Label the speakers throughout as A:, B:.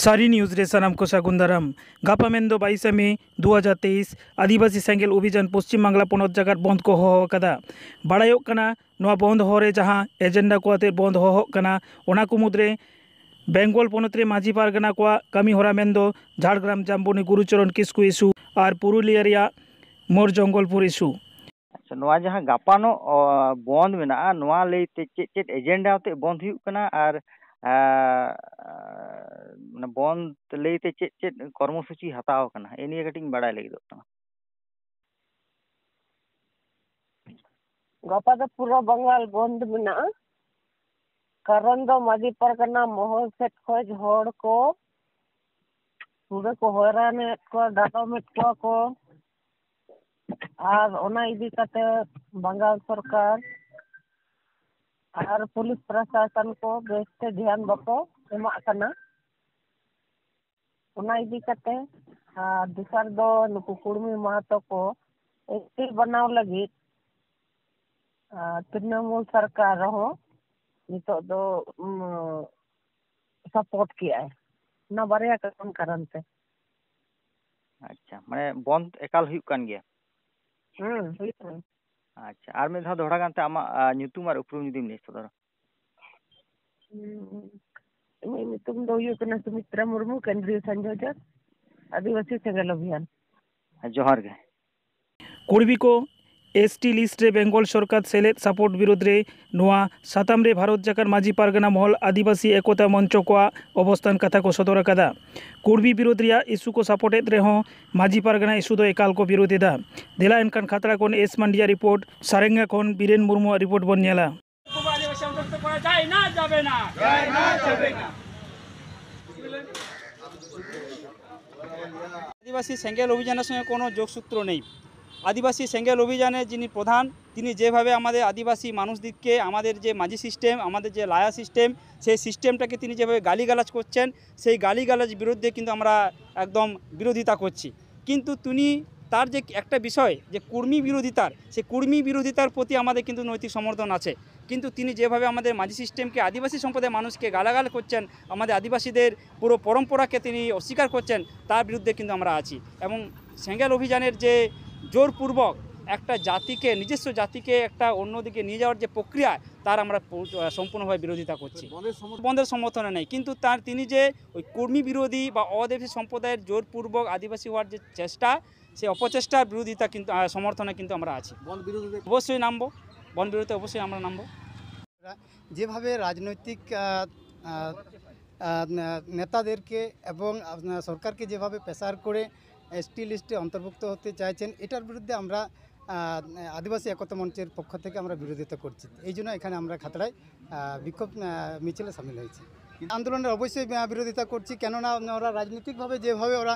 A: सारी न्यूज़ रे सानाम को सागुन दाराम गापा मेंदो 22 मे 2023 आदिवासी सेंगेल अभियान पश्चिम बांगला पनत जगत बंद को होहो कदा बाड़ायोग कना नोआ बंद होरे जहां एजेंडा को आते बंद होहो कना ओना को मुद्रे बेंगल पनत रे माझी पारगना को कमी होरा मेंदो झाड़ग्राम जाम्बोनी गुरुचरण किस्कु इशू और पुरुलिया रिया मोर जंगलपुर इशू।
B: अच्छा नोआ जहां गापानो बंद मेना नोआ लेते चेत एजेंडा होते बंद हुई कना और बंद लेते चेत कर्मसूची हताव कना एनिया कटिंग बड़ा लगिदो कना
C: गपा तो पूरा बंगाल बंद मेना कारण दो माझी परगना महल सेट खोज होड़ को पूरे को हैरान को डाटामेट को और ओना इदी कते बंगाल सरकार और पुलिस प्रशासन को बेस्ते ध्यान बको एमा कना ओना इदी कते दूसर दो नुकु कुर्मी महतो को स्थिर बनाव लगी तृणमूल सरकार हो नितो दो सपोर्ट किया है ना बारे कारण से।
B: अच्छा माने बंद एकाल हुई कान गया। अच्छा आर में धोड़ा गानते आमा ᱧᱩᱛᱩᱢ और उपरुम जुदीम लई सदर
C: ᱧᱩᱛᱩᱢ दो हुई कना सुमित्रा मुर्मू केंद्रीय संयोजक आदिवासी सेंगेल अभियान।
B: जोहार गे
A: कुर्बी को एसटी लिस्ट रे बेंगल सरकार सेलेद सपोर्ट विरोध रे नोआ साताम रे भारत जाकर माझी पारगना महल आदिवासी एकता मंच को अवस्थान कथा को सदर कदा कुर्बी विरोध रिया इशू को सपोर्टेद रे हो माझी पारगना इशू दो एकाल को विरोधेदा देला एनकान खतरा कोन एस मंडिया रिपोर्ट सारेंगा कोन बीरेन मुर्मू रिपोर्ट बन नेला
D: आदिवासी सेंगेल अभियान संगे कोनो जोगसूत्र नहीं। आदिवासी सेंगेल अभियाने जिनी प्रधान तिनी जेभावे आमादेर आदिवासी मानुषदिके आमादेर जे माझी सिस्टेम आमादेर जे लाया सिस्टेम सेई सिस्टेमटाके तिनी जेभावे गालिगालाज करछेन सेई गालिगालाज बिरुद्धे किन्तु आमरा एकदम बिरोधिता करछि किन्तु तिनी तार जे एकटा विषय जे कुर्मी बिरोधितार सेई कुर्मी बिरोधितार प्रति आमादेर किन्तु नैतिक समर्थन आछे किन्तु तिनी जेभावे आमादेर माझी सिस्टेमके आदिवासी सम्प्रदायेर मानुषके गालागाल करछेन आमादेर आदिवासीदेर पुरो परम्पराके तिनी अस्वीकार करछेन तार बिरुद्धे किन्तु आमरा आछि एबं सेंगेल अभियानेर जे जोरपूर्वक एक जाति के निजस्व जाति के एक अन्यदिके निये जाओयार जे प्रक्रिया तार आमरा सम्पूर्णभावे बिरोधिता करछि बंधेर समर्थने नहीं किन्तु तार तिनी जे ओई कर्मी बिरोधी बा आदिवासी सम्प्रदायेर जोरपूर्वक आदिवासी होवार जे चेष्टा से अपचेष्टार बिरोधिता किन्तु समर्थने किन्तु आमरा आछि बंध बिरोधी अवश्यई नामबो बंध बिरोधी अवश्यई आमरा नामबो
E: जेभावे राजनैतिक नेतादेरके एवं सरकारके जेभावे प्रेसार करे एसटी लिस्टे अंतर्भुक्त होते चाइছেন এটার বিরুদ্ধে আমরা আদিবাসী একতা মঞ্চের পক্ষ থেকে আমরা বিরোধিতা করছি এই জন্য এখানে আমরা খাতড়ায় বিক্ষোভ মিছিলে শামিল হয়েছি আন্দোলনের অবশ্যই বিরোধিতা করছি কেননা ওরা রাজনৈতিকভাবে যেভাবে ওরা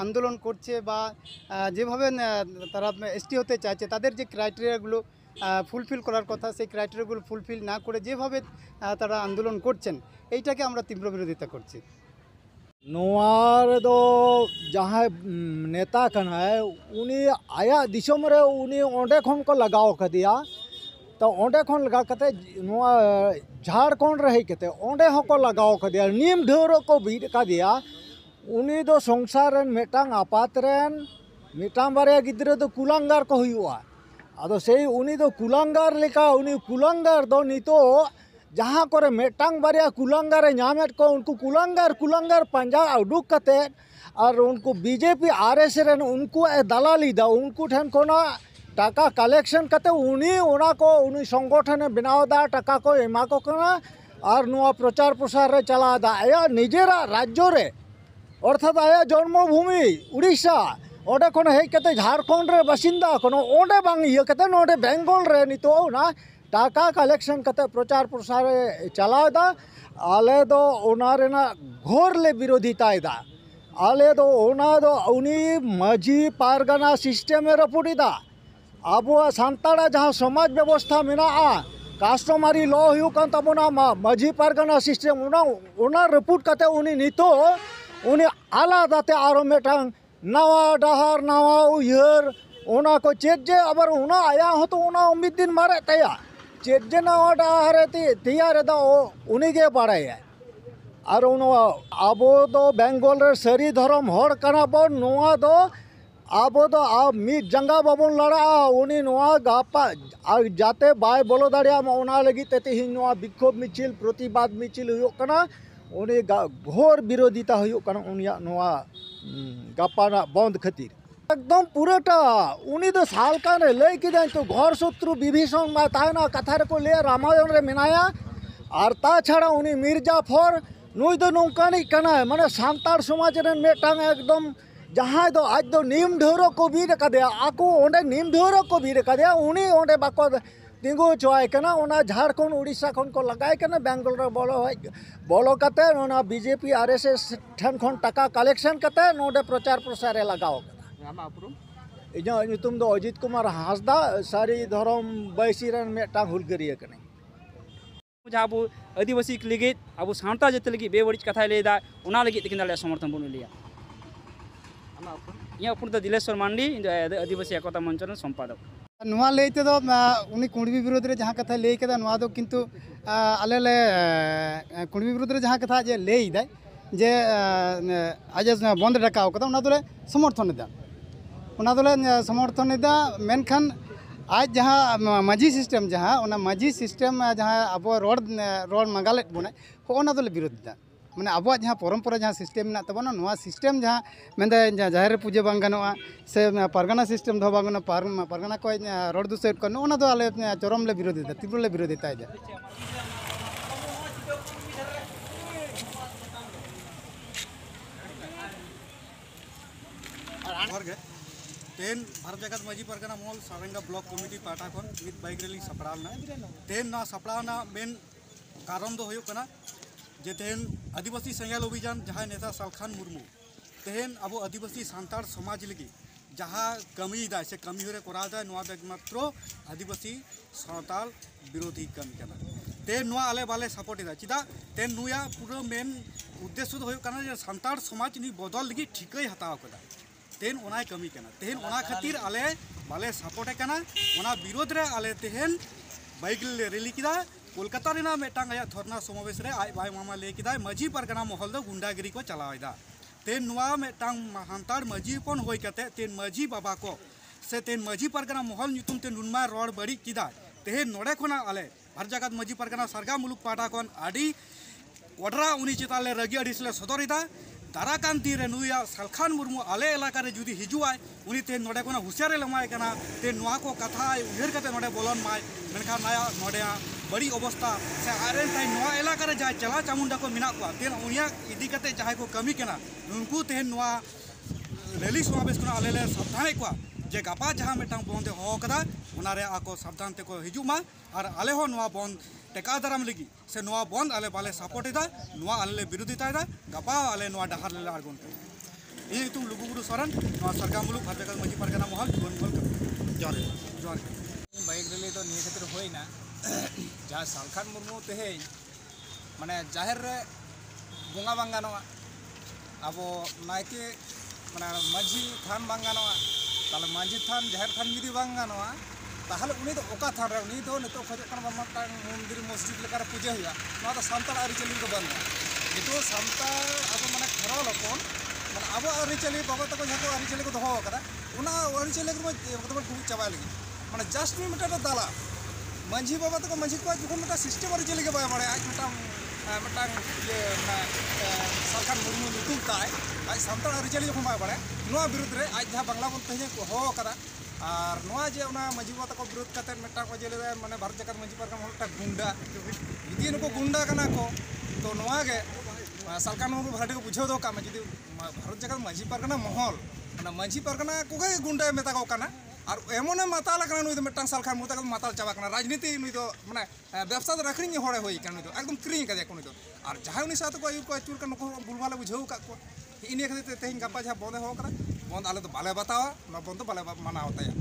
E: আন্দোলন করছে বা যেভাবে তারা এসটি হতে চাইছে তাদের যে ক্রাইটেরিয়াগুলো ফুলফিল করার কথা সেই ক্রাইটেরিয়াগুলো ফুলফিল না করে যেভাবে তারা আন্দোলন করছেন এইটাকে আমরা তীব্র বিরোধিতা করছি।
F: नोआर दो जहाँ नेता कनाय उनी आया दिसम रे उनी ओंडे खन को लगाव कदिया तो ओंडे खन लगा कते नोआ झारखंड रही कते ओंडे हको लगाव कदिया नीम ढेर को बीट कदिया उनी दो संसार मेटांग आपात रेन मिटांग बारे गिद्रे दो कुलांगार को हुआ आदो सेई उनी दो कुलांगार लेका उनी कुलांगार दो नितो जहाँ करे मेटांग बारिया कुलांगारे नामेट को उनको कुलांगार पंजा उडुक कते और उनको बीजेपी आरएस रेन उनको दलाली दा उनको ठेन कोना टाका कलेक्शन कते उनी ओना को उनी संगठन बनाव दा टाका को एमा को कना और नुआ प्रचार प्रसार रे चला दा आया निजेरा राज्य रे अर्थात आया जन्मभूमि उड़ीसा ओडे कोन हे कते झारखंड रे बासिंदा कोनो ओडे बांग इया कते नोडे बेंगल रे नितो ना टाका कलेक्शन कते प्रचार प्रसार चलादा आले दो ओना रेना घोर ले विरोधितायदा आले दो ओना दो उनी माझी पारगना सिस्टेम रपुडीदा आबो सांताड़ा जहाँ समाज व्यवस्था मेना कास्टमारी लॉ हुई कान तबोना माझी पारगना सिस्टेम ओना रपुड कते उनी नितो उनी आलादाते आरो मेटांग नवा डहार नवा उयहर ओना को चेक जे अबर ओना आया हो तो ओना उम्मीद दिन मारे तया चेक जे नवा डहार तैयार दा उनी के बाड़ाया और आबो दो बेंगल रे सारी धर्म हर कना बन नोआ दो आबो दो मिद जंगा बाबन लड़ा उनी नोआ गापा जाते बाय बोलो दाड़िया ओना लगी ते तेहिं नोआ विक्षोभ मिचिल प्रतिबाद मिचिल हुयुग कना उनी घोर विरोधिता हुयुग कना उनिया नोआ गापा बंद खातिर एकदम पूराटा उनी दो साल काने लई किदाय तो घर शत्रु विभीषण मा तायना कथा रे को ले रामायण रे मेनाया और ता छाड़ा उनी मिर्जाफर नुई दो नौकानी कना माने सान्ताड़ समाज रे मेटांग एकदम जहाँ दो आज दो नीम ढेरो को भी रखा आको ओंडे नीम ढेरो को भी रखा उनी ओंडे बाको तिंगु चोय कना ओना झारखंड उड़ीसा खन को लगाय कना बेंगल रे बोलो कते ओना बीजेपी आरएसएस ठन खन टाका कलेक्शन कते नोडे प्रचार प्रसार रे लगाओ इजा नितुम दो अजित कुमार हांसदा सारी धर्म बैसी रन मेटा हुलगरिया कने
D: जहाँ अब आदिवासी लगे अब सावता जाते लगे बेबड़ी कथा लेदा ओना लगे तकिन दाले समर्थन बन लिया यहाँ अपन दिलेश्वर मांडी आदिवासी एकता मंच संपादक
E: नुआ लेते दो उनी कुणबी विरोध रे जहाँ कथा ले केदा नुआ दो किंतु आले ले कुणबी विरोध रे जहाँ कथा जे ले इदा जे आज बंद डाकाव कदा उना दोले समर्थन दा उना दोले समर्थन दा मेनखान आज जहाँ माझी सिस्टम जहाँ उना माझी सिस्टम जहाँ अब रोड मंगाले बने होना दोले विरोध दा माने अब जहाँ परम्परा जहाँ सिस्टम में तबना नुआ सिस्टम जहाँ मेंदे जाहिर पूजा बांग गनोआ से परगना सिस्टम दो बांगना परगना को रोड दूसरे को ओना दो आले चरम ले विरोधी दा तीव्र ले विरोधी ताई दा
G: तेन भारत जगत माझी Pargana mall Saranga block committee पाटा खन मिद बाइक रैली सपड़ालना तेन ना सपड़ाना मेन कारण दो हुयुग कना जे तेन आदिवासी सेंगेल अभियान जहाँ नेता सालखान मुर्मू तेन अब आदिवासी सान्ताड़ समाज लगी जहाँ कमी से कमी हरे कोरादा एकमात्र आदिवासी सान्ताड़ विरोधी कमी कना तेन नुआ आले बाले सपोर्ट दा चिदा तेन नुया पूरा मेन उद्देश्य दो हुयुग कना जे सान्ताड़ समाज नि बदल लगी ठिकै हताव कदा तेन ओनाय कमी कना तेन ओना खातिर आले बाले सपोर्ट कना ओना विरोध रे आले तेन बाइक रैली किदा कोलकाता रेना मेटांग आया धरना समावेश रे आय बाय मामा ले किदा माझी परगना महल दो गुंडागिरी को चलावेदा तेन नुआ मेटांग हांताड़ माझी पन होय कते तेन माझी बाबा को से तेन माझी परगना महल नितुम तेन नुनमा रोड बड़ी किदा तेन नोडे खोना आले हर जगत माझी परगना सरगा मुलुक पाटा कोन आडी कोडरा उनी चिताले रगी अडिसले सदरिदा दाराकान तीरे नुया सालखान मुर्मू आले इलाका रे जुदी हिजुआय उनी तेन नोडे कोना हुसियारे लमाय कना तेन नुआ को कथा उहेर कते नोडे बोलन माय मेनखान नाया नोडे बड़ी अवस्था से आरे ताई नुआ इलाका रे जाय चला चामुंडा को मिना को तेन उनिया इदी कते जहाय को कमी कना उनको तेन नुआ रैली समावेश कोना आले ले सावधान को जे गापा जहां मेटांग बंद हो कदा उना रे आको सावधान ते को हिजुमा और आले हो नुआ बंद टेका दाराम लगी से नुआ बंद आले बाले सपोर्ट दा नुआ आले ले विरोधिता दा गापा आले नुआ डहार ले आगोन ये तुम लुगुबुरु सरन नुआ सरगा मुलुक हर जगत माझी परगना महल जीवन महल जोर जोर
H: बाइक रैली तो निये क्षेत्र होइना जहाँ सालखान मुर्मू तेहे माने जाहिर रे बोंगा बांग गानोआ अब नायके माने माझी थान बांग गानोआ ताले माझी थान जाहिर थान जुदी बांग गानोआ ताहले उनी दो ओका थान रे उनी दो नितो खजो कन माता मंदिर मस्जिद लेकर पूजा हुआ ना तो सान्ताड़ आरिचली को बंद नितो सान्ताड़ अब माने खरल हपन माने अब आरिचली बाबा तक जहाँ को आरिचली को दोहो करा उना आरिचली को एकदम चाबा लगी माने जस्ट मी मिटा दाला माझी बाबा तक माझी को जो मिटा सिस्टम आरिचली के बाय माने आज मिटा ये सरकार मुर्मू नितुम ताय आज सान्ताड़ आरिचली जो बाय बारे नोआ विरुद्ध रे आज जहाँ बांग्ला बन तहे को हो करा और नोआ जे उना माझी बाबा तक विरोध करते मिटा को जेले माने भारत जगत माझी परगना मोटा गुंडा यदि नको गुंडा कना को तो नोआ के सरकार मुर्मू भाटी को बुझाव दो काम यदि भारत जगत माझी परगना महल माझी परगना को गुंडा मेता को कना और एमने माताल नुई मिट्टान सालखान मुता माताल चाबा राजनीति नुई माने व्यवसा रखनी हड़े होई एकदम क्रीम का और जहाँ उनी साथ को आयुर को आचुर का बुलभाले बुझाव का इन खातिर तेहन गापा जहाँ बंद हो बंद आले तो बाले बतावा बंद तो बाले माना होता है।